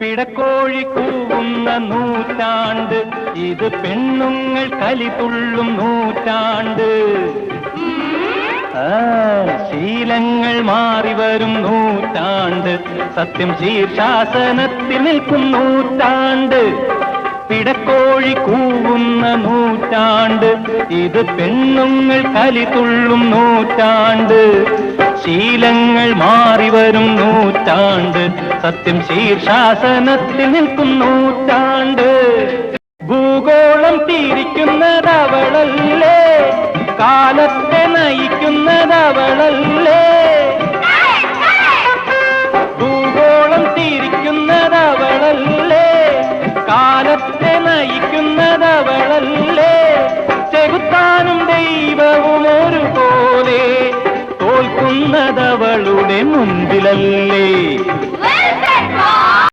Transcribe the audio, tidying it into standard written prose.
പിടക്കോഴി കൂവുന്ന നൂറ്റാണ്ട്, ഇത് പെണ്ണുങ്ങൾ കലിതുള്ളും നൂറ്റാണ്ട്. ശീലങ്ങൾ മാറി വരും നൂറ്റാണ്ട്, സത്യം ശീർഷാസനത്തിൽ നിൽക്കും നൂറ്റാണ്ട്. പിടക്കോഴി കൂവുന്ന നൂറ്റാണ്ട്, ഇത് പെണ്ണുങ്ങൾ കലിതുള്ളും നൂറ്റാണ്ട്. ശീലങ്ങൾ മാറി വരും നൂറ്റാണ്ട്, സത്യം ശീർഷാസനത്തിൽ നിൽക്കും നൂറ്റാണ്ട്. ഭൂഗോളം തിരിക്കുന്നതവളല്ലേ, കാലത്തെ നയിക്കുന്നതവളല്ലേ. ഭൂഗോളം തിരിക്കുന്നതവളല്ലേ, കാലത്തെ നയിക്കുന്നതവളല്ലേ. ചെകുത്താനും ദൈവവും ഒരുപോലെ തോൽക്കുന്നതവളുടെ മുൻപിലല്ലേ.